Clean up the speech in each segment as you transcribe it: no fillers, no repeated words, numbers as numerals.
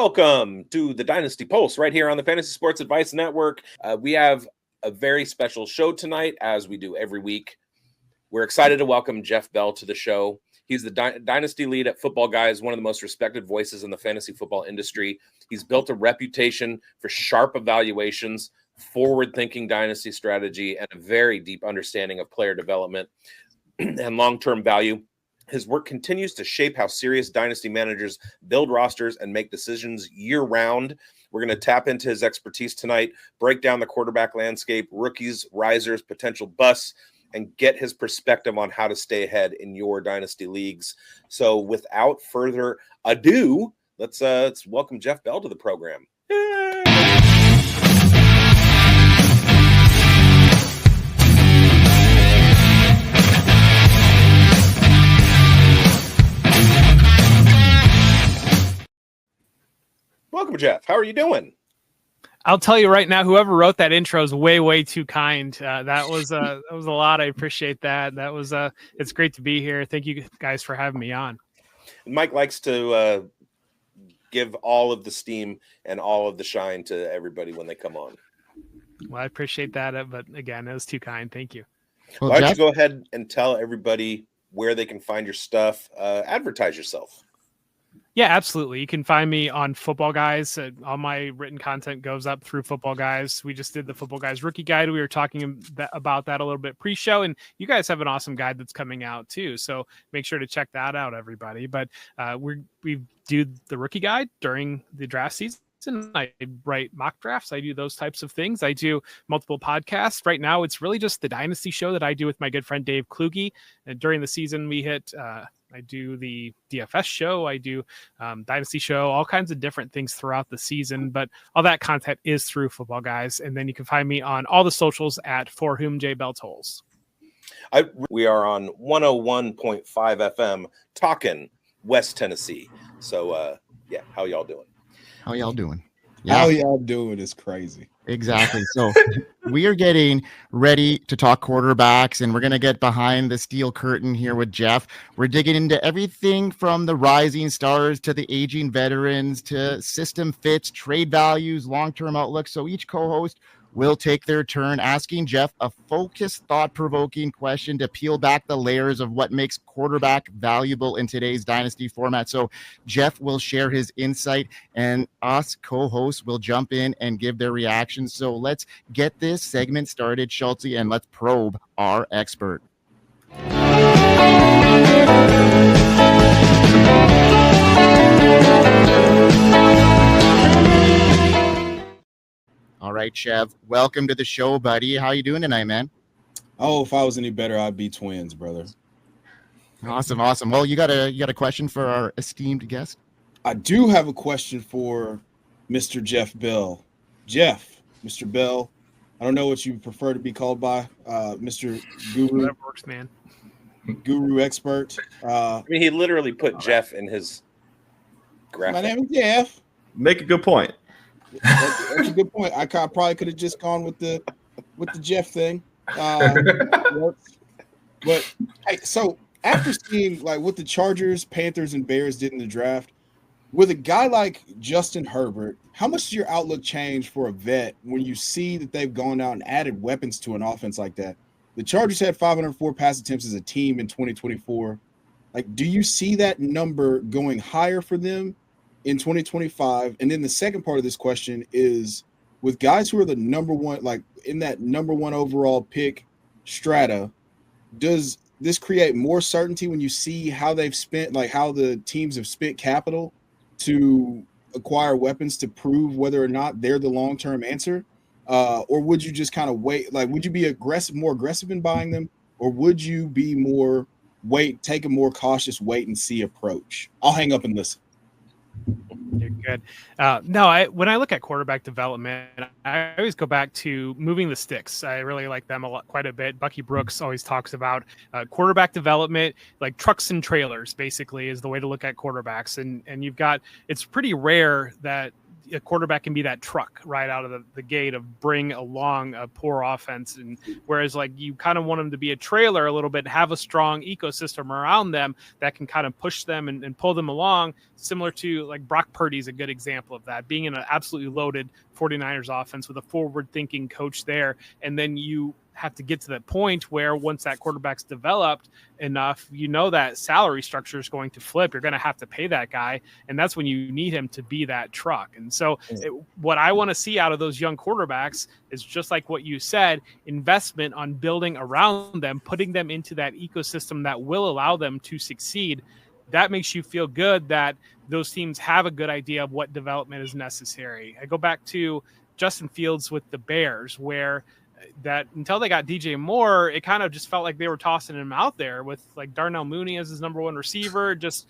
Welcome to the Dynasty Pulse right here on the Fantasy Sports Advice Network. We have a very special show tonight, as we do every week. We're excited to welcome Jeff Bell to the show. He's the Dynasty lead at Football Guys, one of the most respected voices in the fantasy football industry. He's built a reputation for sharp evaluations, forward-thinking dynasty strategy, and a very deep understanding of player development and long-term value. His work continues to shape how serious dynasty managers build rosters and make decisions year-round. We're going to tap into his expertise tonight, break down the quarterback landscape, rookies, risers, potential busts, and get his perspective on how to stay ahead in your dynasty leagues. So without further ado, let's welcome Jeff Bell to the program. Yay! Welcome, Jeff. How are you doing? I'll tell you right now, whoever wrote that intro is way too kind. That was a lot. I appreciate that. It's great to be here. Thank you guys for having me on. Mike likes to give all of the steam and all of the shine to everybody when they come on. Well, I appreciate that. But again, it was too kind. Thank you. Well, why don't you go ahead and tell everybody where they can find your stuff? Advertise yourself. Yeah, absolutely. You can find me on Football Guys. All my written content goes up through Football Guys. We just did the Football Guys rookie guide. We were talking about that a little bit pre-show, and you guys have an awesome guide that's coming out too. So make sure to check that out, everybody. But we do the rookie guide during the draft season. I write mock drafts. I do those types of things. I do multiple podcasts. Right now, it's really just the Dynasty show that I do with my good friend Dave Kluge. And during the season, we hit I do the DFS show. I do Dynasty show, all kinds of different things throughout the season. But all that content is through Football Guys. And then you can find me on all the socials at For Whom J Bell Tolls. We are on 101.5 FM talking West Tennessee. So, how y'all doing? How y'all doing? Yeah. How y'all doing is crazy. Exactly. So we are getting ready to talk quarterbacks, and we're going to get behind the steel curtain here with Jeff. We're digging into everything from the rising stars to the aging veterans to system fits, trade values, long-term outlook. So each co-host will take their turn asking Jeff a focused, thought-provoking question to peel back the layers of what makes quarterback valuable in today's dynasty format. So Jeff will share his insight, and us co-hosts will jump in and give their reactions. So let's get this segment started, Schultze, and let's probe our expert. All right, Chev, welcome to the show, buddy. How you doing tonight, man? Oh, if I was any better, I'd be twins, brother. Awesome. Well, you got a question for our esteemed guest? I do have a question for Mr. Jeff Bell. Jeff, Mr. Bell, I don't know what you prefer to be called by, Mr. Guru. That works, man. Guru expert. He literally put Jeff in his graphic. My name is Jeff. Make a good point. That's a good point. I probably could have just gone with the Jeff thing. But hey, so after seeing like what the Chargers, Panthers, and Bears did in the draft, with a guy like Justin Herbert, how much does your outlook change for a vet when you see that they've gone out and added weapons to an offense like that? The Chargers had 504 pass attempts as a team in 2024. Like, do you see that number going higher for them in 2025? And then the second part of this question is, with guys who are the number one, like in that number one overall pick strata, does this create more certainty when you see how they've spent, like how the teams have spent capital to acquire weapons to prove whether or not they're the long-term answer? Or would you just kind of wait? Like, would you be more aggressive in buying them, or would you be take a more cautious wait and see approach? I'll hang up and listen. You're good. When I look at quarterback development, I always go back to moving the sticks. I really like them quite a bit. Bucky Brooks always talks about quarterback development, like trucks and trailers, basically, is the way to look at quarterbacks. And you've got, it's pretty rare that a quarterback can be that truck right out of the gate of bring along a poor offense. And whereas like you kind of want them to be a trailer a little bit, have a strong ecosystem around them that can kind of push them and pull them along, similar to like Brock Purdy is a good example of that, being in an absolutely loaded 49ers offense with a forward thinking coach there. And then you have to get to that point where once that quarterback's developed enough, that salary structure is going to flip. You're going to have to pay that guy. And that's when you need him to be that truck. And so what I want to see out of those young quarterbacks is just like what you said, investment on building around them, putting them into that ecosystem that will allow them to succeed. That makes you feel good that those teams have a good idea of what development is necessary. I go back to Justin Fields with the Bears, where that until they got DJ Moore, it kind of just felt like they were tossing him out there with like Darnell Mooney as his number one receiver. Just,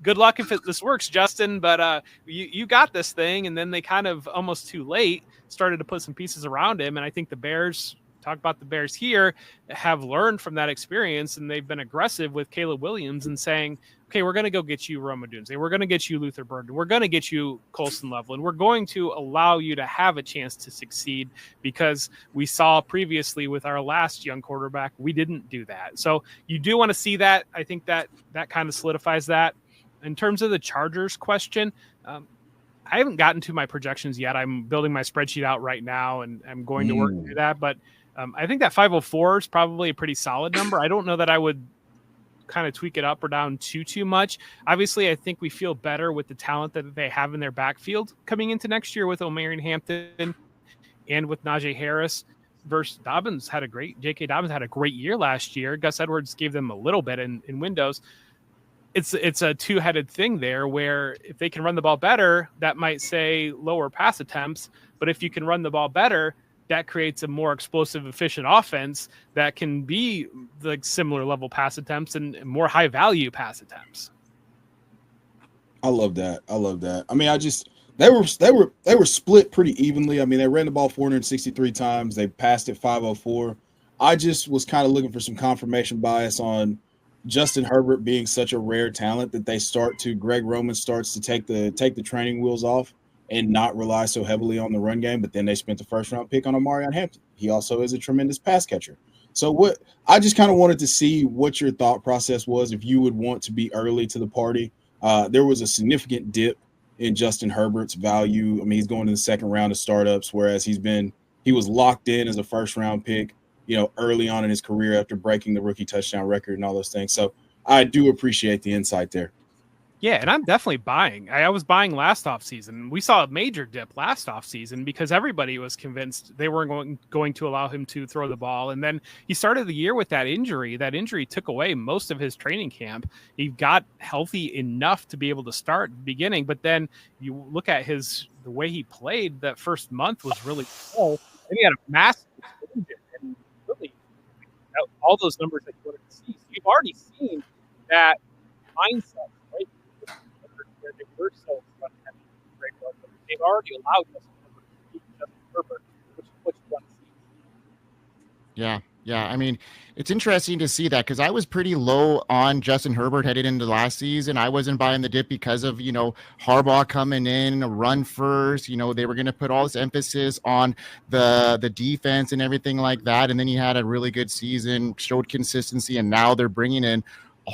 good luck if this works, Justin, but you got this thing. And then they kind of almost too late started to put some pieces around him. And I think the Bears, talk about the Bears here, have learned from that experience, and they've been aggressive with Caleb Williams and saying, okay, we're going to go get you Rome Odunze. We're going to get you Luther Burden. We're going to get you Colson Loveland. We're going to allow you to have a chance to succeed, because we saw previously with our last young quarterback, we didn't do that. So you do want to see that. I think that kind of solidifies that. In terms of the Chargers question, I haven't gotten to my projections yet. I'm building my spreadsheet out right now, and I'm going to work through that. But I think that 504 is probably a pretty solid number. I don't know that I would kind of tweak it up or down too much. Obviously, I think we feel better with the talent that they have in their backfield coming into next year with Omarion Hampton and with Najee Harris. Versus J.K. Dobbins had a great year last year. Gus Edwards gave them a little bit in windows. It's a two-headed thing there, where if they can run the ball better, that might say lower pass attempts. But if you can run the ball better, that creates a more explosive, efficient offense that can be like similar level pass attempts and more high value pass attempts. I love that. I mean, they were split pretty evenly. I mean, they ran the ball 463 times. They passed it 504. I just was kind of looking for some confirmation bias on Justin Herbert being such a rare talent that Greg Roman starts to take the training wheels off and not rely so heavily on the run game. But then they spent the first round pick on Omarion Hampton. He also is a tremendous pass catcher. So I just kind of wanted to see what your thought process was, if you would want to be early to the party. There was a significant dip in Justin Herbert's value. I mean, he's going to the second round of startups, whereas he was locked in as a first round pick, early on in his career after breaking the rookie touchdown record and all those things. So I do appreciate the insight there. Yeah, and I'm definitely buying. I was buying last offseason. We saw a major dip last offseason because everybody was convinced they weren't going to allow him to throw the ball. And then he started the year with that injury. That injury took away most of his training camp. He got healthy enough to be able to start at the beginning, but then you look at the way he played, that first month was really cool. And he had a massive change and really all those numbers that you wanted to see. So you've already seen that mindset. They've already allowed Justin Herbert to beat Justin Herbert, which is what you want to see. Yeah. I mean, it's interesting to see that, because I was pretty low on Justin Herbert headed into last season. I wasn't buying the dip because of, Harbaugh coming in, run first. They were going to put all this emphasis on the defense and everything like that. And then he had a really good season, showed consistency, and now they're bringing in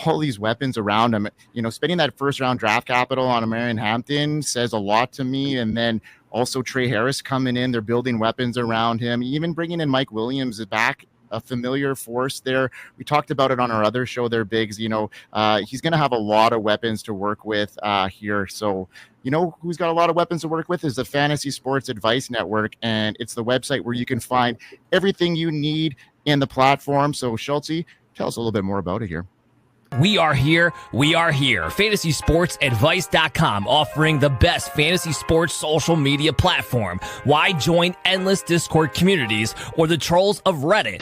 all these weapons around him. Spending that first round draft capital on Omarion Hampton says a lot to me. And then also Trey Harris coming in, they're building weapons around him, even bringing in Mike Williams back, a familiar force there. We talked about it on our other show there, Biggs. He's going to have a lot of weapons to work with here. So, who's got a lot of weapons to work with is the Fantasy Sports Advice Network. And it's the website where you can find everything you need in the platform. So Schultze, tell us a little bit more about it here. We are here. FantasySportsAdvice.com, offering the best fantasy sports social media platform. Why join endless Discord communities or the trolls of Reddit?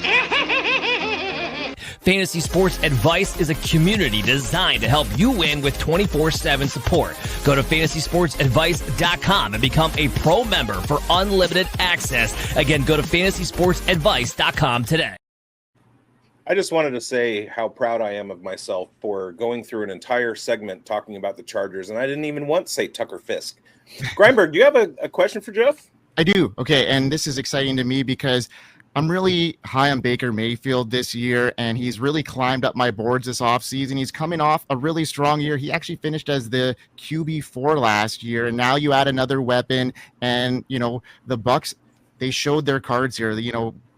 Fantasy Sports Advice is a community designed to help you win with 24/7 support. Go to FantasySportsAdvice.com and become a pro member for unlimited access. Again, go to FantasySportsAdvice.com today. I just wanted to say how proud I am of myself for going through an entire segment talking about the Chargers, and I didn't even once say Tucker Fisk. Greinberg, do you have a question for Jeff? I do. Okay, and this is exciting to me because I'm really high on Baker Mayfield this year, and he's really climbed up my boards this offseason. He's coming off a really strong year. He actually finished as the QB4 last year, and now you add another weapon, and, the Bucs, they showed their cards here.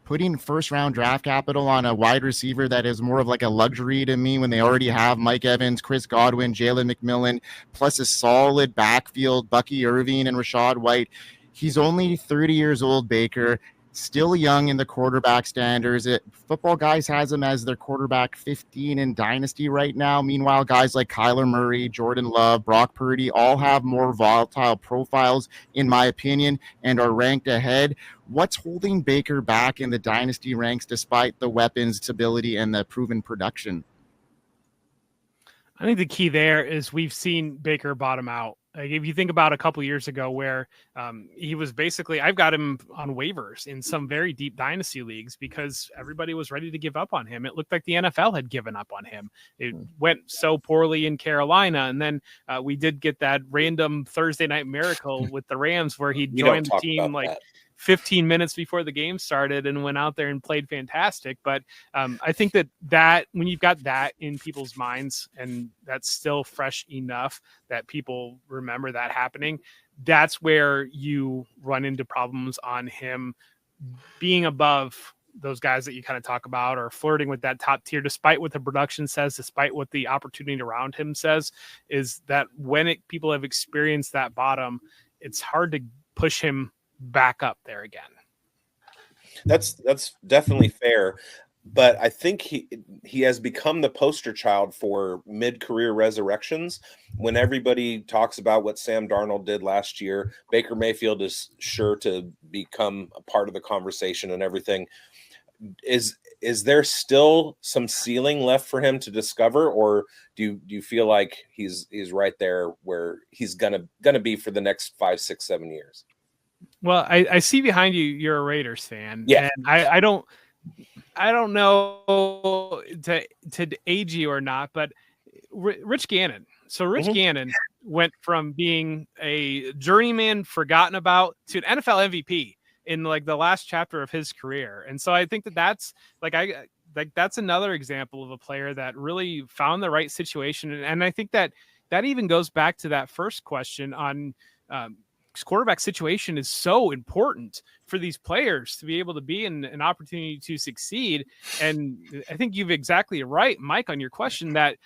Putting first-round draft capital on a wide receiver that is more of like a luxury to me when they already have Mike Evans, Chris Godwin, Jalen McMillan, plus a solid backfield, Bucky Irving and Rashad White. He's only 30 years old, Baker, still young in the quarterback standards. Football Guys has him as their quarterback 15 in Dynasty right now. Meanwhile, guys like Kyler Murray, Jordan Love, Brock Purdy all have more volatile profiles, in my opinion, and are ranked ahead. What's holding Baker back in the Dynasty ranks despite the weapons, stability, and the proven production? I think the key there is we've seen Baker bottom out. Like if you think about a couple years ago where he was basically, I've got him on waivers in some very deep dynasty leagues because everybody was ready to give up on him. It looked like the NFL had given up on him. It went so poorly in Carolina. And then we did get that random Thursday night miracle with the Rams where he joined the team like 15 minutes before the game started and went out there and played fantastic. But I think that when you've got that in people's minds and that's still fresh enough that people remember that happening, that's where you run into problems on him being above those guys that you kind of talk about or flirting with that top tier, despite what the production says, despite what the opportunity around him says, is that when people have experienced that bottom, it's hard to push him back up there again. That's definitely fair, but I think he has become the poster child for mid-career resurrections. When everybody talks about what Sam Darnold did last year, Baker Mayfield is sure to become a part of the conversation and everything. Is there still some ceiling left for him to discover, or do you feel like he's right there where he's gonna be for the next 5, 6, 7 years? Well, I see behind you, you're a Raiders fan. Yeah. And I don't know to age you or not, but Rich Gannon. So Rich Gannon went from being a journeyman forgotten about to an NFL MVP in like the last chapter of his career. And so I think that's that's another example of a player that really found the right situation. And I think that even goes back to that first question on quarterback situation is so important for these players to be able to be in an opportunity to succeed. And I think you've exactly right, Mike, on your question that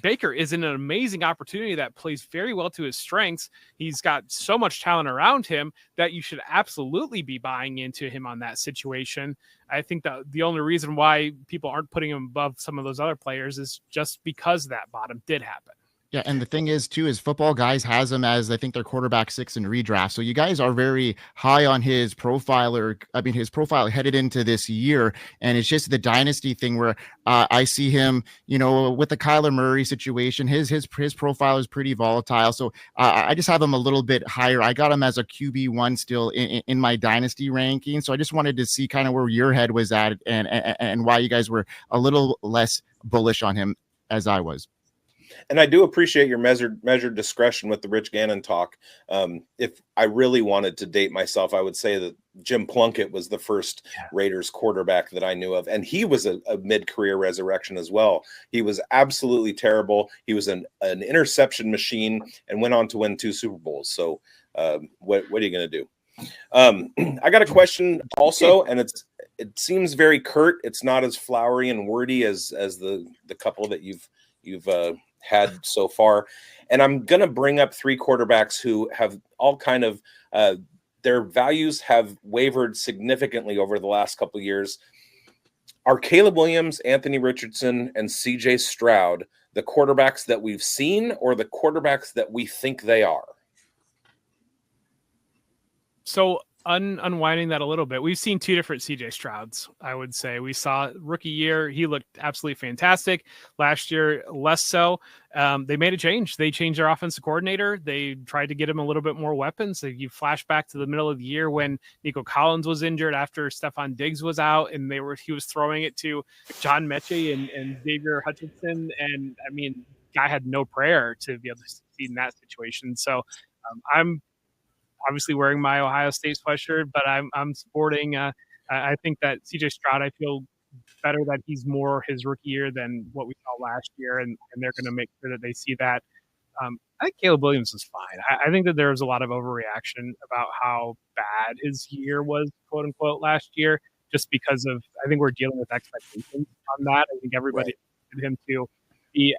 Baker is in an amazing opportunity that plays very well to his strengths. He's got so much talent around him that you should absolutely be buying into him on that situation. I think that the only reason why people aren't putting him above some of those other players is just because that bottom did happen. Yeah, and the thing is, too, is Football Guys has him as, I think, their quarterback 6 in redraft. So you guys are very high on his profile, his profile headed into this year. And it's just the dynasty thing where I see him, with the Kyler Murray situation, his profile is pretty volatile. So I just have him a little bit higher. I got him as a QB1 still in my dynasty ranking. So I just wanted to see kind of where your head was at and why you guys were a little less bullish on him as I was. And I do appreciate your measured discretion with the Rich Gannon talk. If I really wanted to date myself, I would say that Jim Plunkett was the first Raiders quarterback that I knew of. And he was a mid-career resurrection as well. He was absolutely terrible. He was an interception machine and went on to win 2 Super Bowls. So what are you going to do? I got a question also, and it seems very curt. It's not as flowery and wordy as the couple that you've had so far. And I'm going to bring up 3 quarterbacks who have all kind of their values have wavered significantly over the last couple of years. Are Caleb Williams, Anthony Richardson, and CJ Stroud the quarterbacks that we've seen or the quarterbacks that we think they are? So unwinding that a little bit, we've seen two different CJ Strouds, I would say. We saw rookie year, he looked absolutely fantastic. Last year, less so. They made a change. They changed their offensive coordinator. They tried to get him a little bit more weapons. So you flash back to the middle of the year when Nico Collins was injured after Stephon Diggs was out, and he was throwing it to John Mechie and Xavier Hutchinson. And I mean, guy had no prayer to be able to succeed in that situation. So I'm obviously wearing my Ohio State sweatshirt, but I'm sporting. I think that CJ Stroud, I feel better that he's more his rookie year than what we saw last year, and they're going to make sure that they see that. I think Caleb Williams is fine. I think that there was a lot of overreaction about how bad his year was, quote unquote, last year, just because of, I think we're dealing with expectations on that. I think everybody expected him to be,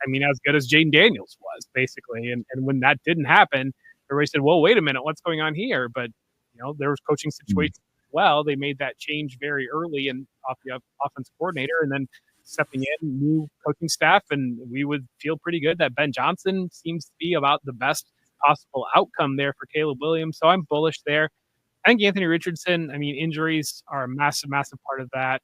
as good as Jaden Daniels was, basically. And when that didn't happen, everybody said, well, wait a minute, what's going on here? But, there was coaching situations as well. They made that change very early and off the offensive coordinator, and then stepping in, new coaching staff, and we would feel pretty good that Ben Johnson seems to be about the best possible outcome there for Caleb Williams. So I'm bullish there. I think Anthony Richardson, injuries are a massive, massive part of that.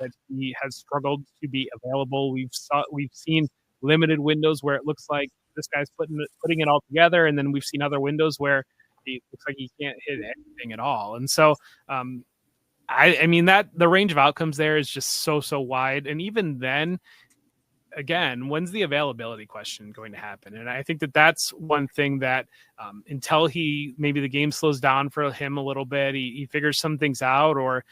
That he has struggled to be available. We've seen limited windows where it looks like this guy's putting it all together, and then we've seen other windows where it looks like he can't hit anything at all. And so, that the range of outcomes there is just so wide. And even then, again, when's the availability question going to happen? And I think that that's one thing that until maybe the game slows down for him a little bit, he figures some things out, or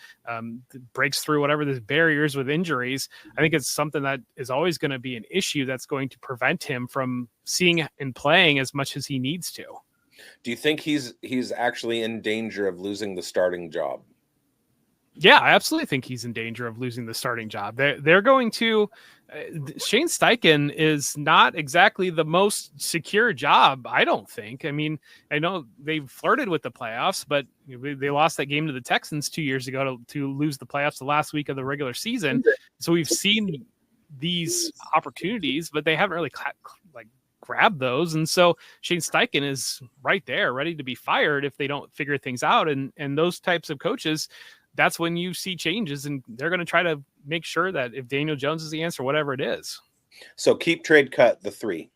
breaks through whatever the barriers with injuries. I think it's something that is always going to be an issue that's going to prevent him from seeing and playing as much as he needs to. Do you think he's actually in danger of losing the starting job? Yeah, I absolutely think he's in danger of losing the starting job. They're going to Shane Steichen is not exactly the most secure job, I don't think. I know they flirted with the playoffs, but they lost that game to the Texans 2 years ago to lose the playoffs the last week of the regular season. So we've seen these opportunities, but they haven't really grab those. And so Shane Steichen is right there ready to be fired if they don't figure things out. And those types of coaches, that's when you see changes, and they're going to try to make sure that if Daniel Jones is the answer, whatever it is. So keep, trade, cut the 3.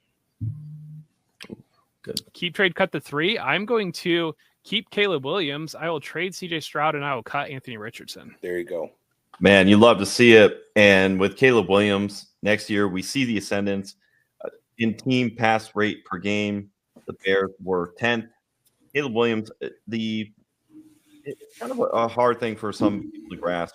Good. Keep, trade, cut the 3. I'm going to keep Caleb Williams. I will trade CJ Stroud, and I will cut Anthony Richardson. There you go. Man, you love to see it. And with Caleb Williams next year, we see the ascendance in team pass rate per game. The Bears were 10th. Caleb Williams, it's kind of a hard thing for some people to grasp.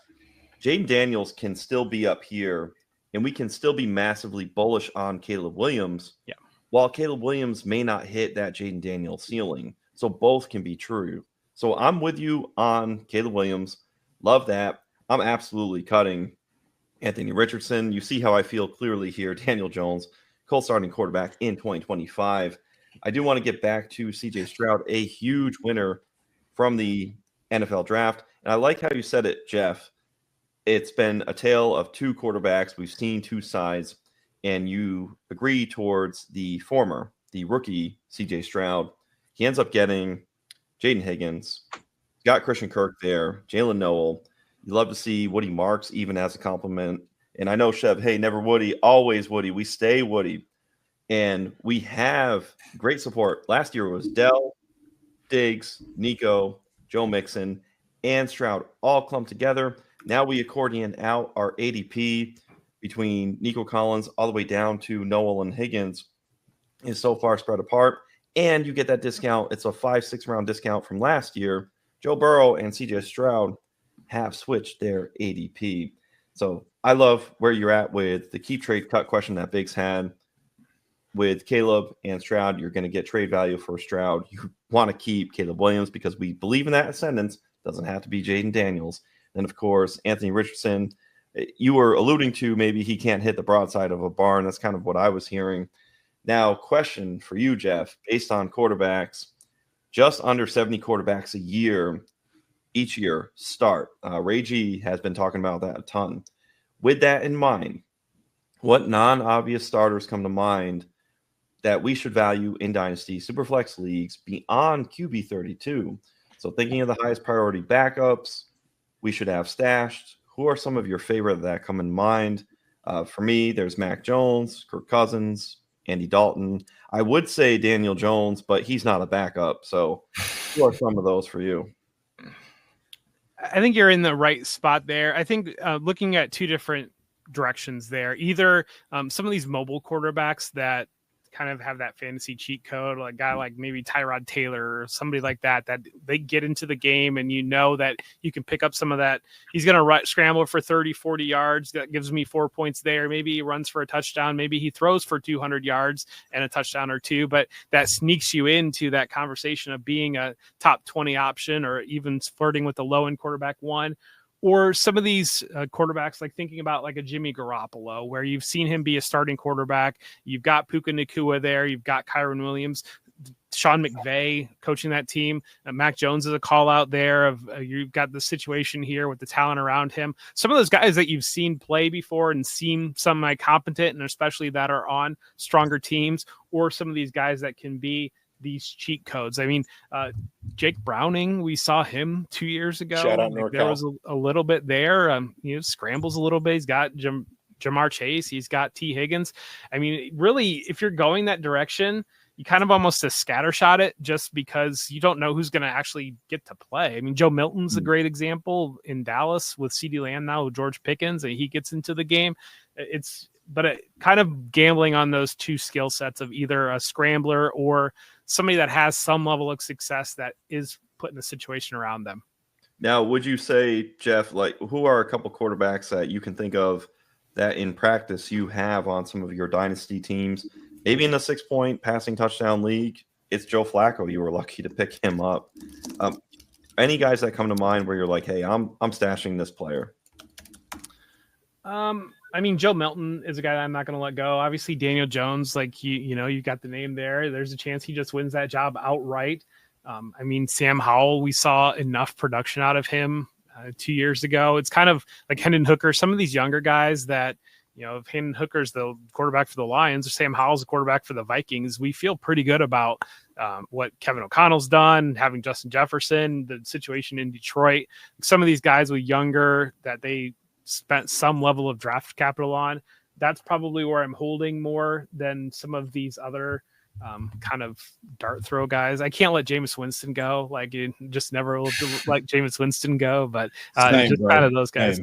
Jaden Daniels can still be up here, and we can still be massively bullish on Caleb Williams. Yeah. While Caleb Williams may not hit that Jaden Daniels ceiling. So both can be true. So I'm with you on Caleb Williams. Love that. I'm absolutely cutting Anthony Richardson. You see how I feel clearly here. Daniel Jones, co-starting quarterback in 2025. I do want to get back to CJ Stroud, a huge winner from the NFL draft. And I like how you said it, Jeff. It's been a tale of two quarterbacks. We've seen two sides, and you agree towards the former, the rookie CJ Stroud. He ends up getting Jaden Higgins, got Christian Kirk there, Jalen Noel. You love to see Woody Marks even as a compliment. And I know, Chev, hey, never Woody, always Woody. We stay Woody. And we have great support. Last year it was Dell, Diggs, Nico, Joe Mixon, and Stroud all clumped together. Now we accordion out our ADP between Nico Collins all the way down to Noel and Higgins is so far spread apart. And you get that discount. It's a 5-6 round discount from last year. Joe Burrow and CJ Stroud have switched their ADP. So I love where you're at with the keep, trade, cut question that Biggs had. With Caleb and Stroud, you're going to get trade value for Stroud. You want to keep Caleb Williams because we believe in that ascendance. Doesn't have to be Jaden Daniels. And, of course, Anthony Richardson, you were alluding to maybe he can't hit the broadside of a barn. That's kind of what I was hearing. Now, question for you, Jeff, based on quarterbacks, just under 70 quarterbacks a year, each year start. Ray G has been talking about that a ton. With that in mind, what non-obvious starters come to mind that we should value in Dynasty Superflex leagues beyond QB32? So thinking of the highest priority backups we should have stashed, who are some of your favorite that come in mind? For me, there's Mac Jones, Kirk Cousins, Andy Dalton. I would say Daniel Jones, but he's not a backup. So who are some of those for you? I think you're in the right spot there. I think looking at two different directions there, either some of these mobile quarterbacks that kind of have that fantasy cheat code, like a guy like maybe Tyrod Taylor or somebody like that they get into the game and you know that you can pick up some of that. He's going to scramble for 30, 40 yards. That gives me 4 points there. Maybe he runs for a touchdown. Maybe he throws for 200 yards and a touchdown or two, but that sneaks you into that conversation of being a top 20 option or even flirting with the low end quarterback one. Or some of these quarterbacks, like thinking about like a Jimmy Garoppolo, where you've seen him be a starting quarterback. You've got Puka Nacua there. You've got Kyron Williams, Sean McVay coaching that team. Mac Jones is a call out there of you've got the situation here with the talent around him. Some of those guys that you've seen play before and seen some like competent and especially that are on stronger teams, or some of these guys that can be these cheat codes. I mean, Jake Browning, we saw him 2 years ago. Shout out like there was a little bit there. Scrambles a little bit. He's got Jamar Chase. He's got T. Higgins. I mean, really, if you're going that direction, you kind of almost a scattershot it just because you don't know who's going to actually get to play. I mean, Joe Milton's a great example in Dallas with CeeDee Lamb now with George Pickens, and he gets into the game. But kind of gambling on those two skill sets of either a scrambler or somebody that has some level of success that is put in a situation around them. Now, would you say, Jeff, like who are a couple quarterbacks that you can think of that in practice you have on some of your dynasty teams, maybe in the 6-point passing touchdown league? It's Joe Flacco. You were lucky to pick him up. Any guys that come to mind where you're like, hey, I'm stashing this player? I mean, Joe Milton is a guy that I'm not going to let go. Obviously, Daniel Jones, like you got the name there. There's a chance he just wins that job outright. I mean, Sam Howell, we saw enough production out of him 2 years ago. It's kind of like Hendon Hooker. Some of these younger guys that, if Hendon Hooker's the quarterback for the Lions or Sam Howell's the quarterback for the Vikings, we feel pretty good about what Kevin O'Connell's done, having Justin Jefferson, the situation in Detroit. Some of these guys with younger that they spent some level of draft capital on, that's probably where I'm holding more than some of these other kind of dart throw guys. I can't let Jameis Winston go. Like, you just never will let Jameis Winston go, but kind of those guys.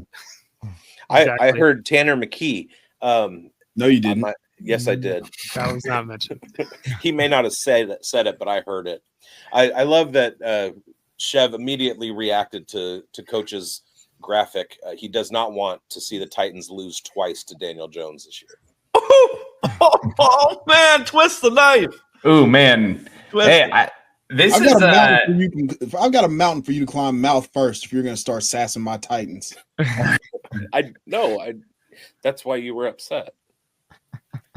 Exactly. I heard Tanner McKee. No, you didn't. Yes, I did. That was not mentioned. He may not have said it, but I heard it. I love that Chev immediately reacted to Coach's graphic. He does not want to see the Titans lose twice to Daniel Jones this year. Oh man, twist the knife. Ooh man. Hey, I've got a mountain for you to climb mouth first if you're going to start sassing my Titans. That's why you were upset.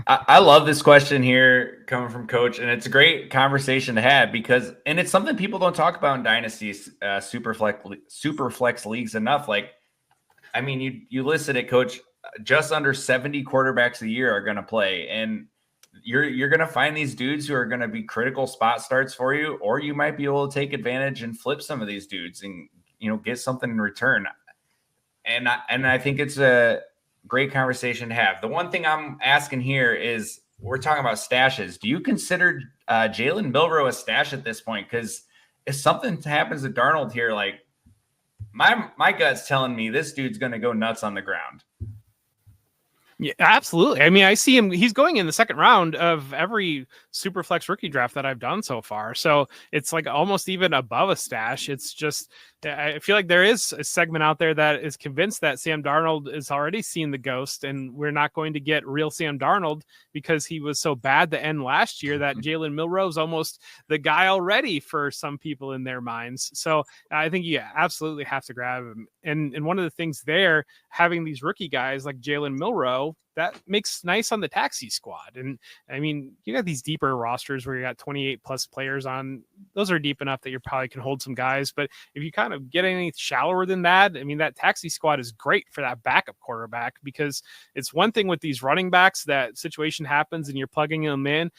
I love this question here coming from Coach, and it's a great conversation to have and it's something people don't talk about in dynasties, superflex leagues enough. Like, I mean, you listed it, Coach. Just under 70 quarterbacks a year are going to play, and you're going to find these dudes who are going to be critical spot starts for you, or you might be able to take advantage and flip some of these dudes and get something in return. And I think it's a great conversation to have. The one thing I'm asking here is, we're talking about stashes. Do you consider Jalen Milroe a stash at this point? Because if something happens to Darnold here, like my gut's telling me this dude's going to go nuts on the ground. Yeah, absolutely. I mean, I see him. He's going in the second round of every Superflex rookie draft that I've done so far. So it's like almost even above a stash. It's just, I feel like there is a segment out there that is convinced that Sam Darnold has already seen the ghost, and we're not going to get real Sam Darnold because he was so bad the end last year that Jalen Milroe is almost the guy already for some people in their minds. So I think you absolutely have to grab him. And one of the things there, having these rookie guys like Jalen Milroe, that makes nice on the taxi squad. And I mean, you got these deeper rosters where you got 28 plus players on. Those are deep enough that you probably can hold some guys. But if you kind of get any shallower than that, I mean, that taxi squad is great for that backup quarterback, because it's one thing with these running backs, that situation happens and you're plugging them in.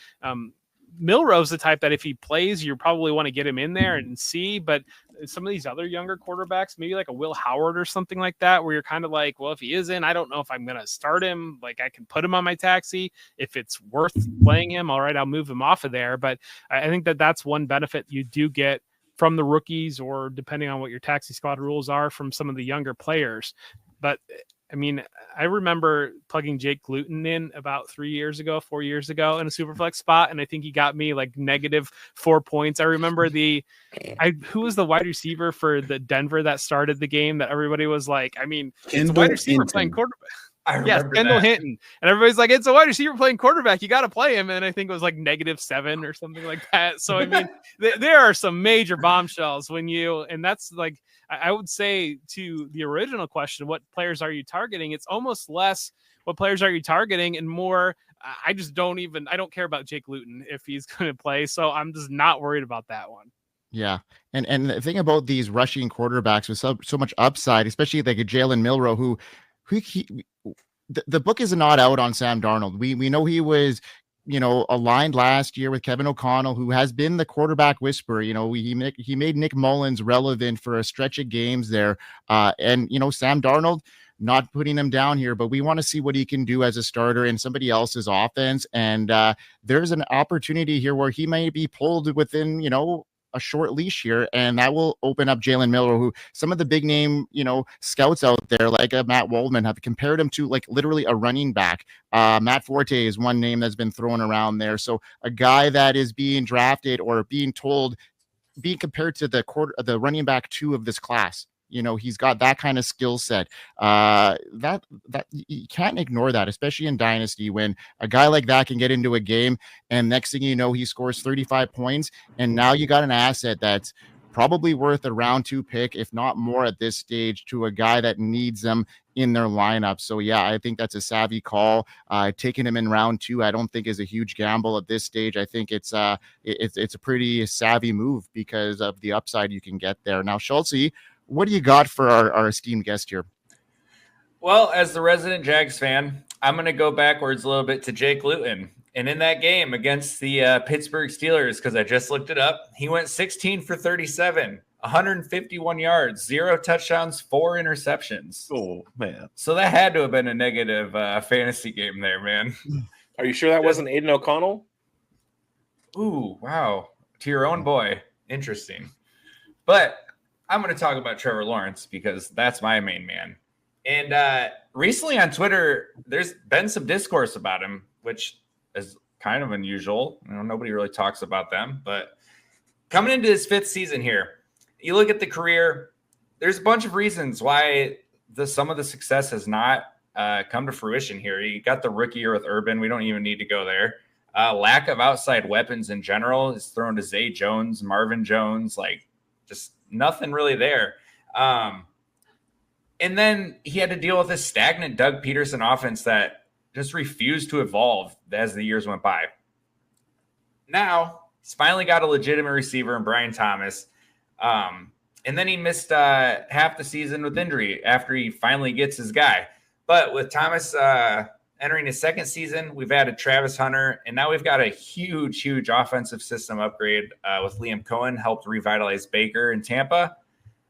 Milroe's the type that if he plays, you probably want to get him in there and see. But some of these other younger quarterbacks, maybe like a Will Howard or something like that, where you're kind of like, well, if he is in, I don't know if I'm going to start him. Like, I can put him on my taxi. If it's worth playing him, all right, I'll move him off of there. But I think that that's one benefit you do get from the rookies, or depending on what your taxi squad rules are, from some of the younger players. But I mean, I remember plugging Jake Gluten in about 4 years ago in a Superflex spot, and I think he got me like -4 points. I remember who was the wide receiver for the Denver that started the game that everybody was like, I mean, it's a wide receiver playing quarterback. Yes, Kendall Hinton. And everybody's like, it's a wide receiver playing quarterback. You got to play him. And I think it was like -7 or something like that. So, I mean, there are some major bombshells and that's like, I would say to the original question, what players are you targeting? It's almost less what players are you targeting and more, I don't care about Jake Luton if he's going to play. So I'm just not worried about that one. Yeah. And the thing about these rushing quarterbacks with so much upside, especially like a Jalen Milroe, who the book is not out on Sam Darnold. We know he was, aligned last year with Kevin O'Connell, who has been the quarterback whisperer. He made Nick Mullins relevant for a stretch of games there. And Sam Darnold, not putting him down here, but we want to see what he can do as a starter in somebody else's offense. And there's an opportunity here where he may be pulled within, a short leash here, and that will open up Jalen Milroe, who some of the big name, scouts out there, like Matt Waldman, have compared him to like literally a running back. Matt Forte is one name that's been thrown around there. So a guy that is being drafted or being compared to the running back 2 of this class. He's got that kind of skill set. That you can't ignore that, especially in Dynasty, when a guy like that can get into a game and next thing you know, he scores 35 points. And now you got an asset that's probably worth a round 2 pick, if not more at this stage, to a guy that needs them in their lineup. So yeah, I think that's a savvy call. Taking him in round 2, I don't think is a huge gamble at this stage. I think it's a pretty savvy move because of the upside you can get there. Now, Schultze, what do you got for our esteemed guest here? Well, as the resident Jags fan, I'm going to go backwards a little bit to Jake Luton. And in that game against the Pittsburgh Steelers, because I just looked it up, he went 16 for 37, 151 yards, 0 touchdowns, 4 interceptions. Oh, man. So that had to have been a negative fantasy game there, man. Are you sure that wasn't Aiden O'Connell? Ooh, wow. To your own boy. Interesting. But I'm going to talk about Trevor Lawrence because that's my main man. And recently on Twitter, there's been some discourse about him, which is kind of unusual. Nobody really talks about them. But coming into his 5th season here, you look at the career, there's a bunch of reasons why some of the success has not come to fruition here. You got the rookie year with Urban. We don't even need to go there. Lack of outside weapons in general is thrown to Zay Jones, Marvin Jones, like just nothing really there. And then he had to deal with a stagnant Doug Peterson offense that just refused to evolve as the years went by. Now he's finally got a legitimate receiver in Brian Thomas. And then he missed half the season with injury after he finally gets his guy. But with Thomas entering his 2nd season, we've added Travis Hunter, and now we've got a huge offensive system upgrade with Liam Cohen, helped revitalize Baker in Tampa.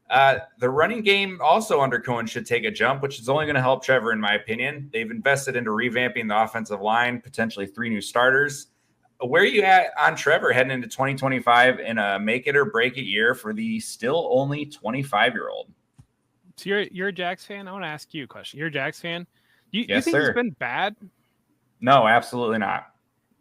The running game also under Cohen should take a jump, which is only going to help Trevor, in my opinion. They've invested into revamping the offensive line, potentially 3 new starters. Where are you at on Trevor heading into 2025 in a make it or break it year for the still only 25-year-old? So you're a Jags fan? I want to ask you a question. You're a Jags fan? You think sir. He's been bad? No, absolutely not.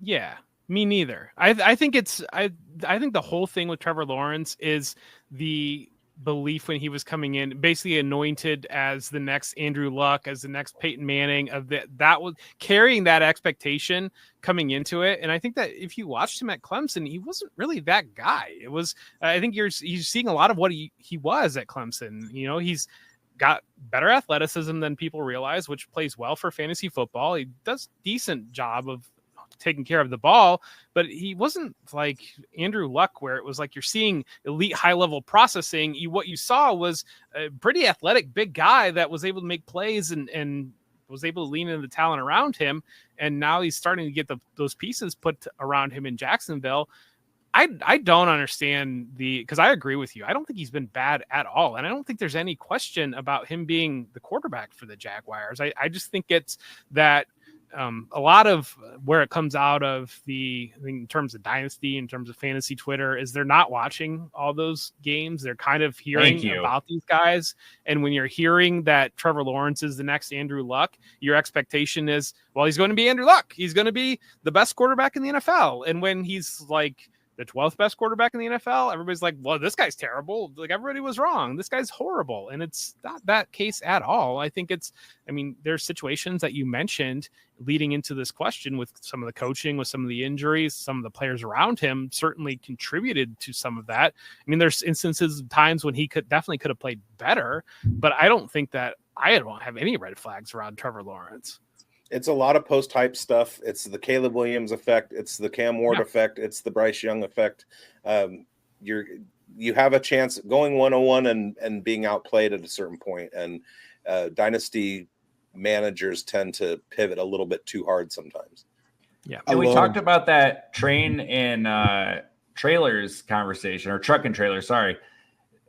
Yeah, me neither. I think the whole thing with Trevor Lawrence is the belief when he was coming in, basically anointed as the next Andrew Luck, as the next Peyton Manning, that was carrying that expectation coming into it. And I think that if you watched him at Clemson, he wasn't really that guy. It was, I think you're seeing a lot of what he was at Clemson. He's got better athleticism than people realize, which plays well for fantasy football. He does decent job of taking care of the ball, but he wasn't like Andrew Luck, where it was like you're seeing elite high level processing. What you saw was a pretty athletic big guy that was able to make plays and was able to lean into the talent around him, and now he's starting to get those pieces put around him in Jacksonville. I don't understand because I agree with you. I don't think he's been bad at all. And I don't think there's any question about him being the quarterback for the Jaguars. I just think it's that a lot of where it comes out of in terms of Dynasty, in terms of fantasy Twitter, is they're not watching all those games. They're kind of hearing about these guys. And when you're hearing that Trevor Lawrence is the next Andrew Luck, your expectation is, well, he's going to be Andrew Luck. He's going to be the best quarterback in the NFL. And when he's like the 12th best quarterback in the NFL, everybody's like, well, this guy's terrible. Like, everybody was wrong. This guy's horrible. And it's not that case at all. I think there's situations that you mentioned leading into this question with some of the coaching, with some of the injuries, some of the players around him certainly contributed to some of that. I mean, there's instances of times when he could have played better, but I don't think that I don't have any red flags around Trevor Lawrence. It's a lot of post-hype stuff. It's the Caleb Williams effect. It's the Cam Ward effect. It's the Bryce Young effect. You have a chance going 101 and being outplayed at a certain point. And Dynasty managers tend to pivot a little bit too hard sometimes. Yeah. And we talked about that train and trailers conversation, or truck and trailer, sorry.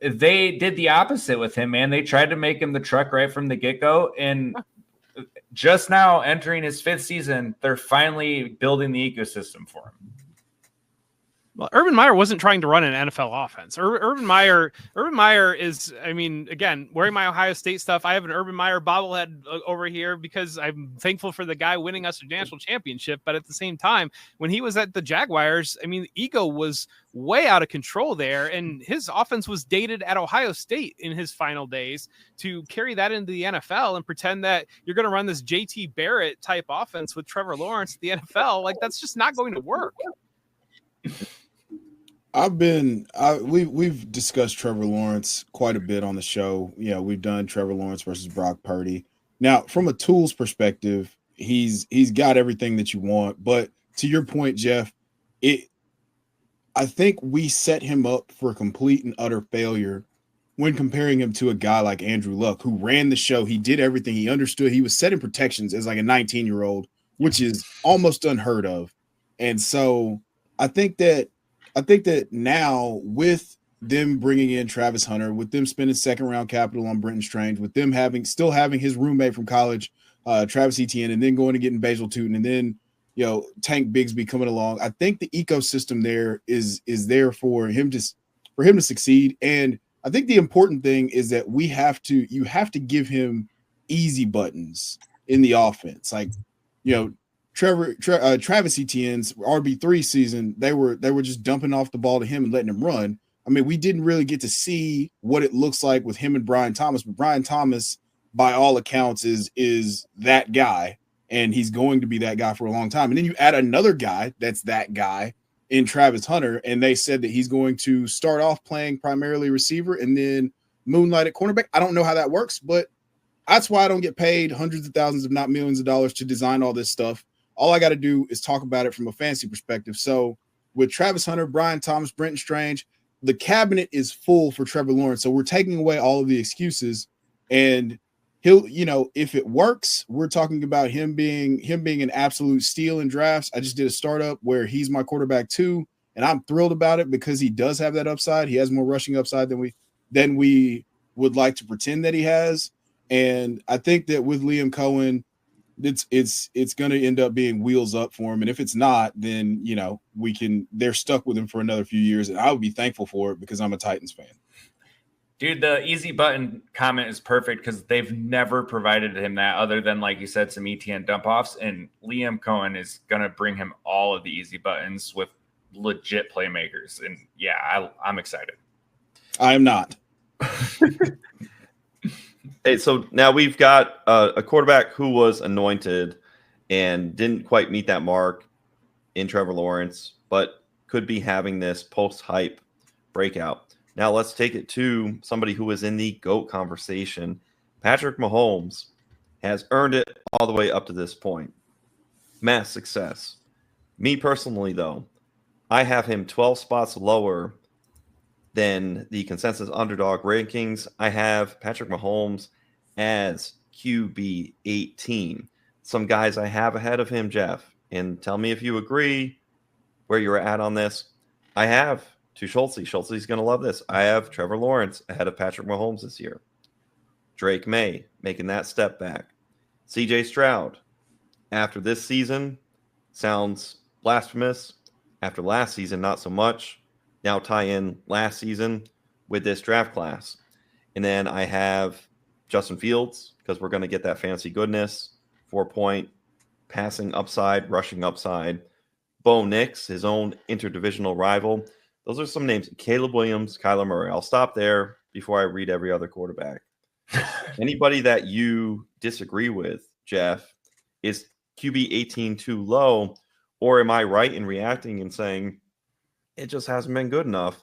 They did the opposite with him, man. They tried to make him the truck right from the get-go. And just now entering his 5th season, they're finally building the ecosystem for him. Well, Urban Meyer wasn't trying to run an NFL offense. Urban Meyer is, I mean, again, wearing my Ohio State stuff. I have an Urban Meyer bobblehead over here because I'm thankful for the guy winning us a national championship. But at the same time, when he was at the Jaguars, I mean, the ego was way out of control there. And his offense was dated at Ohio State in his final days. To carry that into the NFL and pretend that you're going to run this JT Barrett type offense with Trevor Lawrence at the NFL, like, that's just not going to work. We've discussed Trevor Lawrence quite a bit on the show. Yeah, we've done Trevor Lawrence versus Brock Purdy. Now, from a tools perspective, he's got everything that you want. But to your point, Jeff, I think we set him up for complete and utter failure when comparing him to a guy like Andrew Luck, who ran the show. He did everything. He understood. He was setting protections as like a 19-year-old, which is almost unheard of. And so I think that now, with them bringing in Travis Hunter, with them spending second-round capital on Brenton Strange, with them still having his roommate from college, Travis Etienne, and then going and getting Basil Tootin, and then Tank Bigsby coming along, I think the ecosystem there is there for him to succeed. And I think the important thing is that you have to give him easy buttons in the offense, like Travis Etienne's RB3 season, they were just dumping off the ball to him and letting him run. I mean, we didn't really get to see what it looks like with him and Brian Thomas, but Brian Thomas, by all accounts, is that guy, and he's going to be that guy for a long time. And then you add another guy that's that guy in Travis Hunter, and they said that he's going to start off playing primarily receiver and then moonlight at cornerback. I don't know how that works, but that's why I don't get paid hundreds of thousands, if not millions of dollars to design all this stuff. All I got to do is talk about it from a fantasy perspective. So with Travis Hunter, Brian Thomas, Brenton Strange, the cabinet is full for Trevor Lawrence. So we're taking away all of the excuses, and he'll, if it works, we're talking about him being an absolute steal in drafts. I just did a startup where he's my quarterback too, and I'm thrilled about it because he does have that upside. He has more rushing upside than we would like to pretend that he has. And I think that with Liam Cohen, it's going to end up being wheels up for him. And if it's not, then, they're stuck with him for another few years. And I would be thankful for it because I'm a Titans fan. Dude, the easy button comment is perfect because they've never provided him that other than, like you said, some ETN dump offs. And Liam Cohen is going to bring him all of the easy buttons with legit playmakers. And yeah, I'm excited. I am not. Hey, so now we've got a quarterback who was anointed and didn't quite meet that mark in Trevor Lawrence, but could be having this post-hype breakout. Now let's take it to somebody who is in the GOAT conversation. Patrick Mahomes has earned it all the way up to this point. Mass success. Me personally, though, I have him 12 spots lower than the consensus underdog rankings. I have Patrick Mahomes as QB 18. Some guys I have ahead of him, Jeff, and tell me if you agree where you're at on this. I have to Schultze. Schultze's going to love this. I have Trevor Lawrence ahead of Patrick Mahomes this year. Drake May making that step back. CJ Stroud, after this season, sounds blasphemous. After last season, not so much. Now tie in last season with this draft class. And then I have Justin Fields, because we're going to get that fancy goodness, 4-point passing upside, rushing upside. Bo Nix, his own interdivisional rival. Those are some names. Caleb Williams, Kyler Murray. I'll stop there before I read every other quarterback. Anybody that you disagree with, Jeff, is QB 18 too low, or am I right in reacting and saying it just hasn't been good enough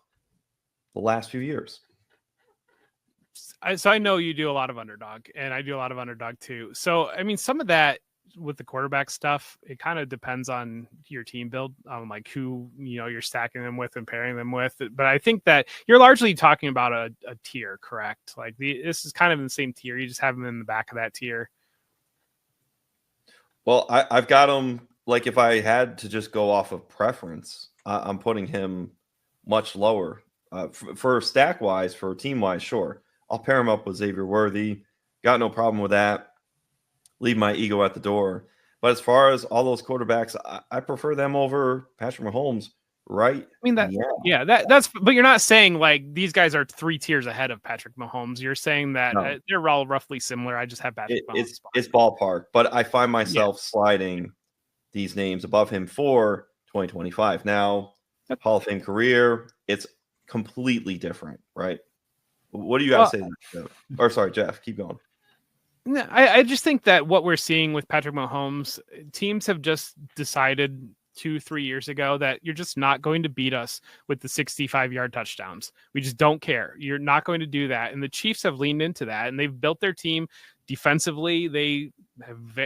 the last few years? So I know you do a lot of underdog, and I do a lot of underdog too. So, I mean, some of that with the quarterback stuff, it kind of depends on your team build, like who, you're stacking them with and pairing them with. But I think that you're largely talking about a tier, correct? Like this is kind of in the same tier. You just have them in the back of that tier. Well, I've got him, like if I had to just go off of preference, I'm putting him much lower. For stack-wise, for team-wise, sure. I'll pair him up with Xavier Worthy. Got no problem with that. Leave my ego at the door. But as far as all those quarterbacks, I prefer them over Patrick Mahomes, right? I mean, that's, but you're not saying like these guys are 3 tiers ahead of Patrick Mahomes. You're saying that they're all roughly similar. I just have Patrick Mahomes. It's ballpark, but I find myself sliding these names above him for 2025. Now, Hall of Fame career, it's completely different, right? What do you got to say? Or sorry, Jeff, keep going. I just think that what we're seeing with Patrick Mahomes, teams have just decided 2-3 years ago that you're just not going to beat us with the 65-yard touchdowns. We just don't care. You're not going to do that. And the Chiefs have leaned into that, and they've built their team defensively. They have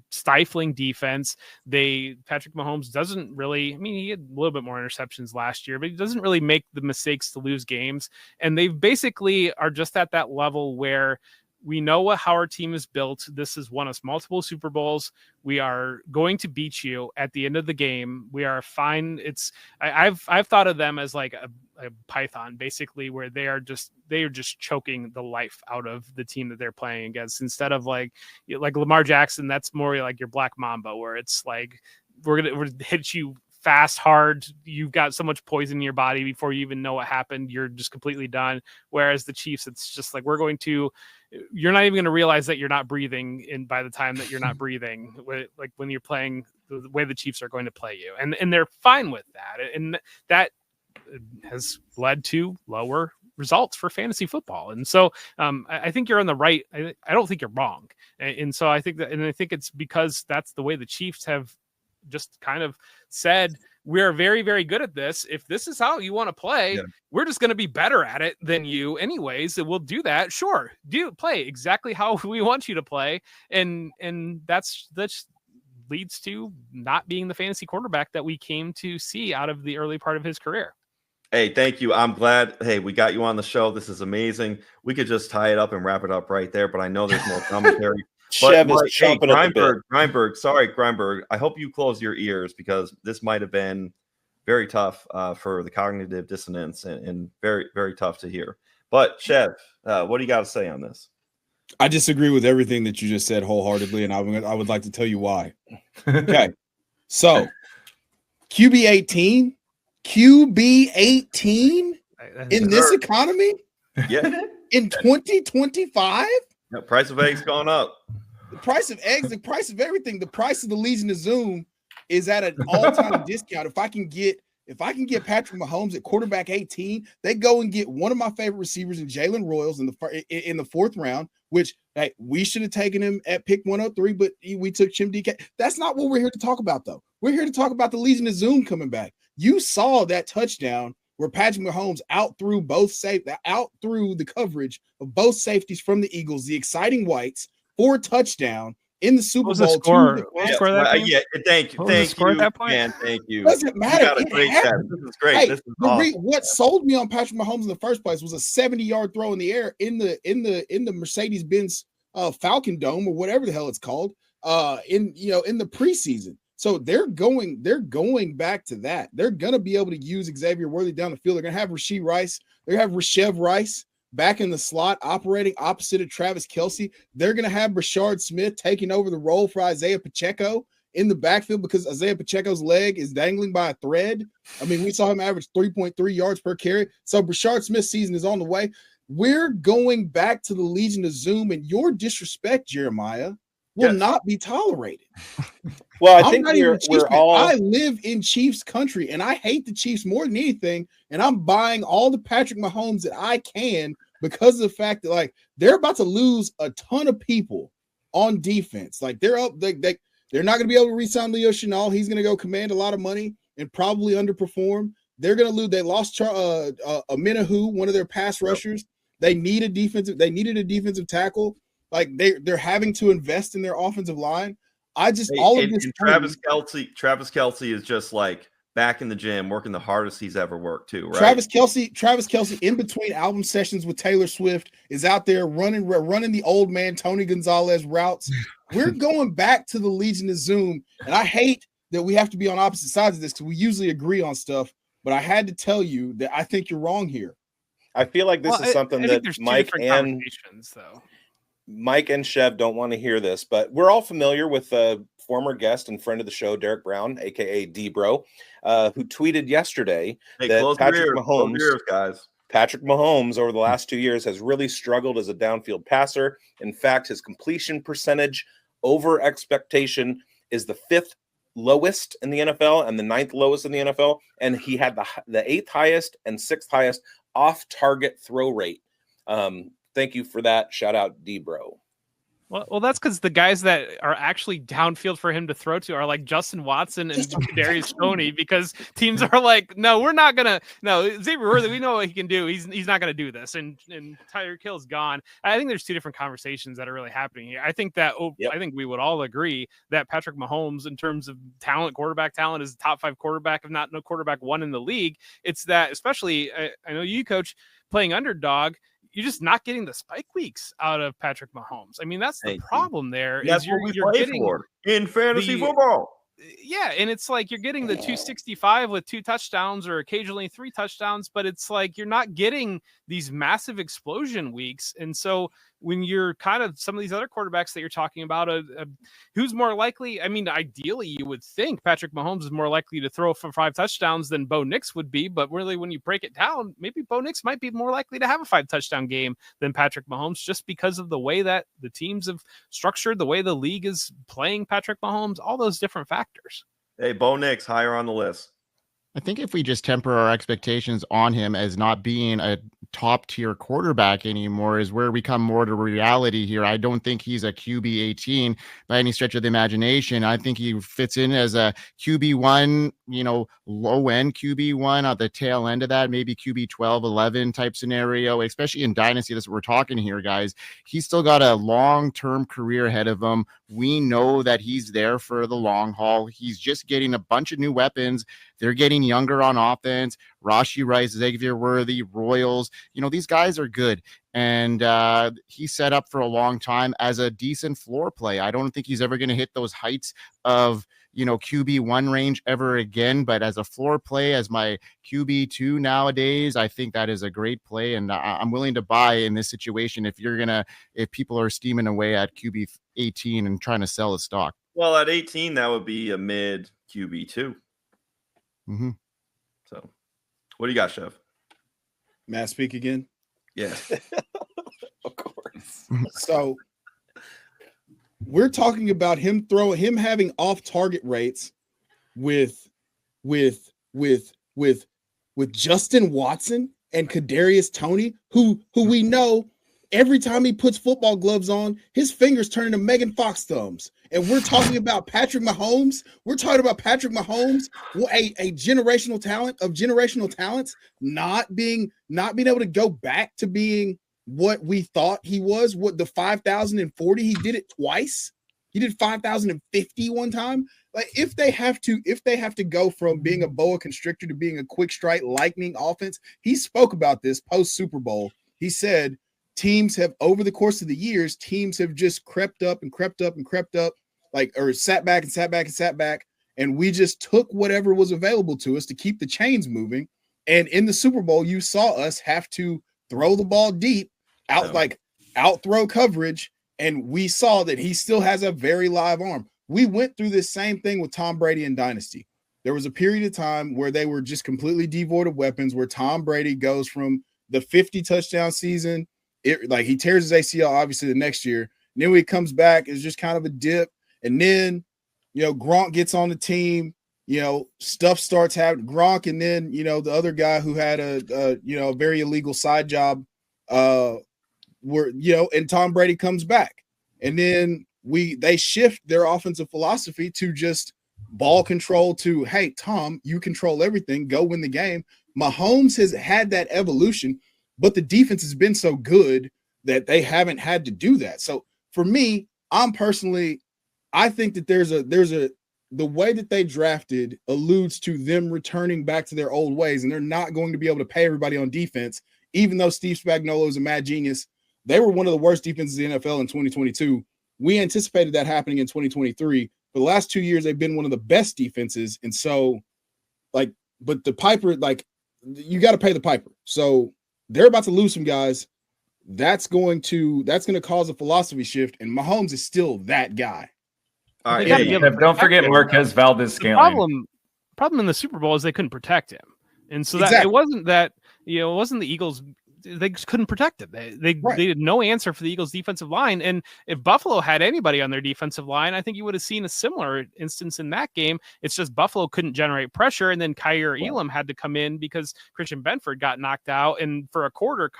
stifling defense. Patrick Mahomes doesn't really, he had a little bit more interceptions last year, but he doesn't really make the mistakes to lose games. And they basically are just at that level where we know how our team is built. This has won us multiple Super Bowls. We are going to beat you at the end of the game. We are fine. I've thought of them as like a python, basically, where they are just choking the life out of the team that they're playing against. Instead of like Lamar Jackson, that's more like your Black Mamba, where it's like we're gonna hit you fast, hard. You've got so much poison in your body before you even know what happened. You're just completely done. Whereas the Chiefs, it's just like you're not even going to realize that you're not breathing in by the time that you're not breathing. Like when you're playing the way the Chiefs are going to play you, and they're fine with that, and that has led to lower results for fantasy football. And so I think you're on the right. I don't think you're wrong, and so I think it's because that's the way the Chiefs have just kind of said, we're very, very good at this. If this is how you want to play, we're just going to be better at it than you anyways. And we'll do that. Sure. Play exactly how we want you to play. And that's leads to not being the fantasy quarterback that we came to see out of the early part of his career. Hey, thank you. I'm glad. Hey, we got you on the show. This is amazing. We could just tie it up and wrap it up right there, but I know there's more commentary. Greinberg, sorry, Greinberg. I hope you close your ears because this might have been very tough for the cognitive dissonance and very, very tough to hear. But Chev, what do you got to say on this? I disagree with everything that you just said wholeheartedly, and I would like to tell you why. Okay, so QB 18 in this economy, in 2025. The price of eggs going up. The price of eggs, the price of everything, the price of the Legion of Zoom is at an all-time discount. If I can get Patrick Mahomes at quarterback 18, they go and get one of my favorite receivers in Jalen Royals in the 4th round, which we should have taken him at pick 103, but we took Chim DK. That's not what we're here to talk about, though. We're here to talk about the Legion of Zoom coming back. You saw that touchdown where Patrick Mahomes out through the coverage of both safeties from the Eagles, the exciting whites, for a touchdown in the Super Bowl. Thank you, man. Thank you. Doesn't matter. This is great. Hey, this is awesome. What sold me on Patrick Mahomes in the first place was a 70-yard throw in the air in the Mercedes-Benz Falcon Dome or whatever the hell it's called in the preseason. So they're going back to that. They're going to be able to use Xavier Worthy down the field. They're going to have Rashee Rice. They're going to have Rashev Rice back in the slot, operating opposite of Travis Kelce. They're going to have Brashard Smith taking over the role for Isaiah Pacheco in the backfield because Isaiah Pacheco's leg is dangling by a thread. I mean, we saw him average 3.3 yards per carry. So Brashard Smith's season is on the way. We're going back to the Legion of Zoom, and your disrespect, Jeremiah, will not be tolerated. Well, I think I live in Chiefs country, and I hate the Chiefs more than anything, and I'm buying all the Patrick Mahomes that I can because of the fact that, like, they're about to lose a ton of people on defense. Like, they're up, they're not going to be able to re-sign Leo Chenal. He's going to go command a lot of money and probably underperform. They're going to lose. They lost Minahu, one of their pass rushers. They needed a defensive tackle. Like, they're having to invest in their offensive line. Travis Kelce is just like back in the gym working the hardest he's ever worked too, right? Travis Kelce in between album sessions with Taylor Swift is out there running the old man Tony Gonzalez routes. We're going back to the Legion of Zoom, and I hate that we have to be on opposite sides of this because we usually agree on stuff, but I had to tell you that I think you're wrong here. I feel like this is something that Mike and Chev don't want to hear this, but we're all familiar with a former guest and friend of the show, Derek Brown, aka D-Bro, who tweeted yesterday that Patrick Mahomes over the last 2 years has really struggled as a downfield passer. In fact, his completion percentage over expectation is the 5th lowest in the NFL and the 9th lowest in the NFL, and he had the 8th highest and 6th highest off-target throw rate. Thank you for that. Shout out D-Bro. Well, that's because the guys that are actually downfield for him to throw to are like Justin Watson and Kadarius Toney, because teams are like, no, we're not gonna. No, Xavier Worthy, we know what he can do. He's not gonna do this. And Tyreek Hill's gone. I think there's two different conversations that are really happening here. I think that I think we would all agree that Patrick Mahomes, in terms of talent, quarterback talent, is the top 5 quarterback, if not no quarterback 1 in the league. It's that, especially I know you, Coach, playing underdog. You're just not getting the spike weeks out of Patrick Mahomes. I mean, that's the problem there. That's what you're getting in fantasy football. Yeah, and it's like you're getting the 265 with 2 touchdowns or occasionally 3 touchdowns, but it's like you're not getting these massive explosion weeks. And so when you're kind of some of these other quarterbacks that you're talking about, who's more likely? I mean, ideally, you would think Patrick Mahomes is more likely to throw for 5 touchdowns than Bo Nix would be. But really, when you break it down, maybe Bo Nix might be more likely to have a 5-touchdown game than Patrick Mahomes, just because of the way that the teams have structured, the way the league is playing Patrick Mahomes, all those different factors. Hey, Bo Nix, higher on the list. I think if we just temper our expectations on him as not being a top tier quarterback anymore is where we come more to reality here. I don't think he's a QB 18 by any stretch of the imagination. I think he fits in as a QB1, low end QB1 at the tail end of that, maybe QB 12, 11 type scenario, especially in Dynasty. That's what we're talking here, guys. He's still got a long-term career ahead of him. We know that he's there for the long haul. He's just getting a bunch of new weapons. They're getting younger on offense. Rashee Rice, Xavier Worthy, Royals. These guys are good. And he's set up for a long time as a decent floor play. I don't think he's ever going to hit those heights of, QB1 range ever again. But as a floor play, as my QB2 nowadays, I think that is a great play. And I'm willing to buy in this situation if people are steaming away at QB 18 and trying to sell a stock. Well, at 18, that would be a mid QB2. Mm-hmm. So what do you got, Chef? May I speak again? Yeah. Of course. So we're talking about him having off target rates with Justin Watson and Kadarius Toney, who we know every time he puts football gloves on, his fingers turn into Megan Fox thumbs. And we're talking about Patrick Mahomes. We're talking about Patrick Mahomes, a generational talent of generational talents, not being able to go back to being what we thought he was. What the 5,040, he did it twice. He did 5,050 one time. Like if they have to go from being a boa constrictor to being a quick strike lightning offense, he spoke about this post Super Bowl. He said, teams have, over the course of the years, teams have just crept up, like, or sat back. And we just took whatever was available to us to keep the chains moving. And in the Super Bowl, you saw us have to throw the ball deep, out throw coverage. And we saw that he still has a very live arm. We went through this same thing with Tom Brady in Dynasty. There was a period of time where they were just completely devoid of weapons, where Tom Brady goes from the 50 touchdown season, he tears his ACL obviously the next year. And then when he comes back, it's just kind of a dip. And then, Gronk gets on the team, stuff starts happening. Gronk, and then, the other guy who had a very illegal side job, and Tom Brady comes back. And then they shift their offensive philosophy to just ball control to, hey, Tom, you control everything, go win the game. Mahomes has had that evolution, but the defense has been so good that they haven't had to do that. So for me, I think that the way that they drafted alludes to them returning back to their old ways, and they're not going to be able to pay everybody on defense, even though Steve Spagnuolo is a mad genius. They were one of the worst defenses in the NFL in 2022. We anticipated that happening in 2023. For the last 2 years, they've been one of the best defenses. And so, but the Piper, you got to pay the Piper. So they're about to lose some guys. That's going to cause a philosophy shift. And Mahomes is still that guy. All right. Don't forget Marquez Valdez-Scantling. Problem in the Super Bowl is they couldn't protect him. And so Exactly. it wasn't the Eagles. They just couldn't protect him. They had no answer for the Eagles defensive line. And if Buffalo had anybody on their defensive line, I think you would have seen a similar instance in that game. It's just Buffalo couldn't generate pressure. And then Kyer Elam had to come in because Christian Benford got knocked out. And for a quarter,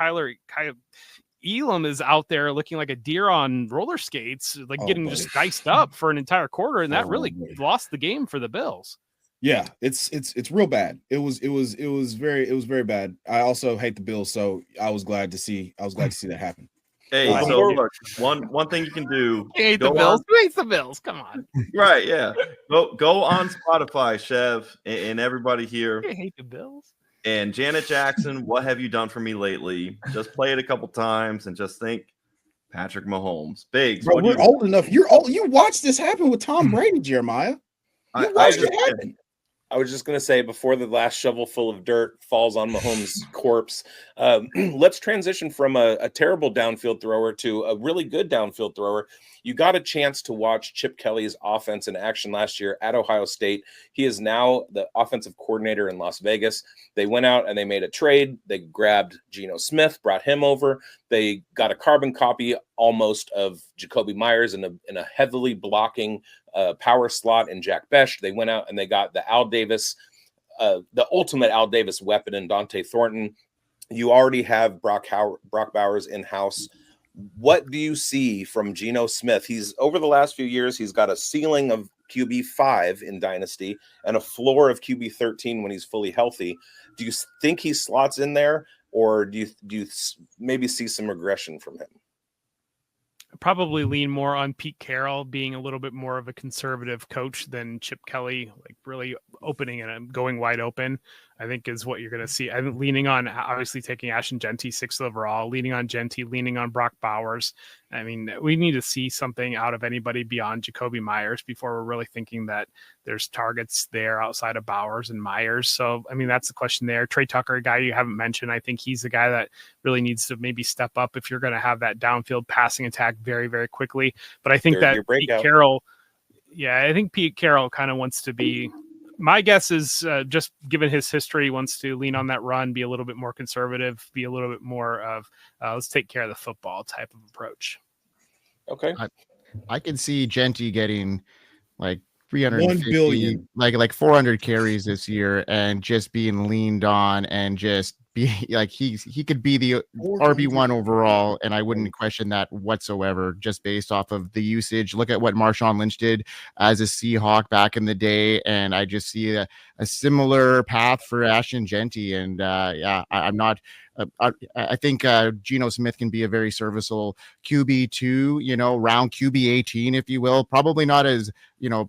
Elam is out there looking like a deer on roller skates, getting just diced up for an entire quarter. And that really lost the game for the Bills. Yeah, it's real bad. It was very bad. I also hate the Bills, so I was glad to see that happen. Hey, so look, one thing you can do. You hate the Bills? Who hates the Bills? Come on. Right, yeah. Go on Spotify, Chev, and everybody here. You hate the Bills? And Janet Jackson, what have you done for me lately? Just play it a couple times and just think Patrick Mahomes. Biggs. Bro, we're old enough. You're old. You watched this happen with Tom Brady, Jeremiah. You watched it happen. I was just going to say, before the last shovel full of dirt falls on Mahomes' corpse, let's transition from a terrible downfield thrower to a really good downfield thrower. You got a chance to watch Chip Kelly's offense in action last year at Ohio State. He is now the offensive coordinator in Las Vegas. They went out and they made a trade. They grabbed Geno Smith, brought him over. They got a carbon copy almost of Jacoby Myers in a heavily blocking power slot in Jack Besh. They went out and they got the the ultimate Al Davis weapon in Dante Thornton. You already have Brock Bowers in-house. What do you see from Geno Smith? He's, over the last few years, he's got a ceiling of QB 5 in Dynasty and a floor of QB 13 when he's fully healthy. Do you think he slots in there, or do you maybe see some regression from him? Probably lean more on Pete Carroll being a little bit more of a conservative coach than Chip Kelly, really opening and going wide open, I think is what you're going to see. I'm leaning on, obviously, taking Ashton Genty 6th overall, leaning on Genty, leaning on Brock Bowers. I mean, we need to see something out of anybody beyond Jacoby Myers before we're really thinking that there's targets there outside of Bowers and Myers. So, I mean, that's the question there. Trey Tucker, a guy you haven't mentioned, I think he's the guy that really needs to maybe step up if you're going to have that downfield passing attack very, very quickly. But I think that Pete Carroll, I think Pete Carroll kind of wants to be, my guess is just given his history, wants to lean on that run, be a little bit more conservative, be a little bit more of let's take care of the football type of approach. Okay. I can see Genty getting like 350, 1 billion, like 400 carries this year and just being leaned on and just be like he could be the RB1 overall, and I wouldn't question that whatsoever just based off of the usage. Look at what Marshawn Lynch did as a Seahawk back in the day, and I just see a similar path for Ashton Genty. And I'm not I think Geno Smith can be a very serviceable QB2, round QB 18, if you will. Probably not as,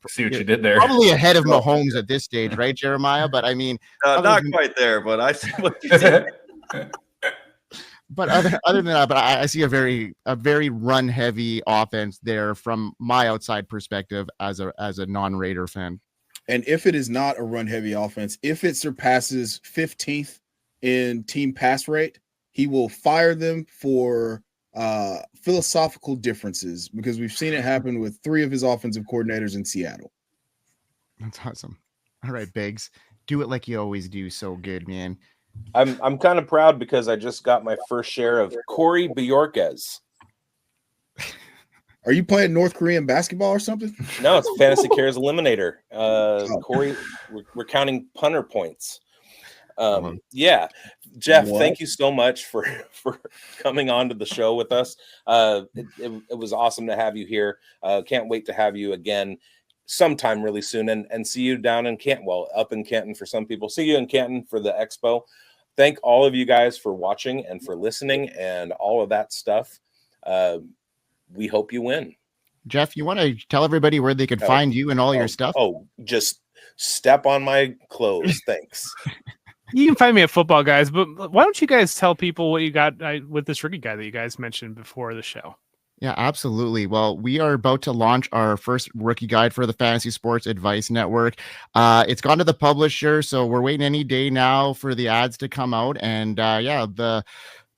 see what you did there. Probably ahead of Mahomes at this stage, right, Jeremiah? But I mean, not quite there, but I see what you did. But other than that, but I see a very run heavy offense there from my outside perspective as a non-Raider fan. And if it is not a run heavy offense, if it surpasses 15th in team pass rate, he will fire them for philosophical differences, because we've seen it happen with 3 of his offensive coordinators in Seattle. That's awesome. All right, Biggs, do it like you always do. So good, man. I'm kind of proud because I just got my first share of Corey Bjorkes. Are you playing North Korean basketball or something? No, it's Fantasy Cares Eliminator. Corey, we're counting punter points. Yeah, Jeff, thank you so much for coming on to the show with us. It was awesome to have you here. Can't wait to have you again sometime really soon, and see you down in Canton. Well, up in Canton for some people. See you in Canton for the expo. Thank all of you guys for watching and for listening and all of that stuff. We hope you win. Jeff, you want to tell everybody where they could find you and all your stuff? Just step on my clothes. Thanks. You can find me at Football Guys, but why don't you guys tell people what you got with this rookie guy that you guys mentioned before the show? Yeah, absolutely. Well, we are about to launch our first rookie guide for the Fantasy Sports Advice Network. It's gone to the publisher, so we're waiting any day now for the ads to come out. And the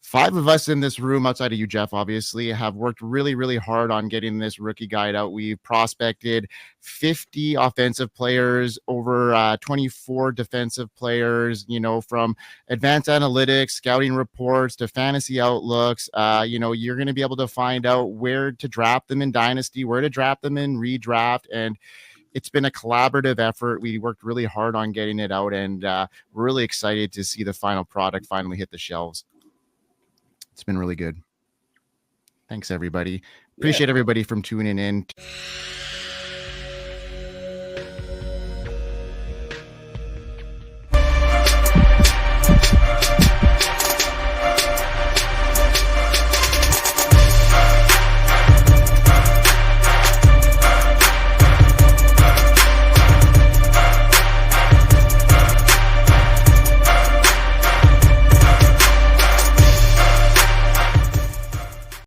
5 of us in this room, outside of you, Jeff, obviously, have worked really, really hard on getting this rookie guide out. We've prospected 50 offensive players, over 24 defensive players, from advanced analytics, scouting reports to fantasy outlooks. You're going to be able to find out where to draft them in Dynasty, where to draft them in redraft. And it's been a collaborative effort. We worked really hard on getting it out, and we're really excited to see the final product finally hit the shelves. It's been really good. Thanks, everybody. Appreciate everybody from tuning in.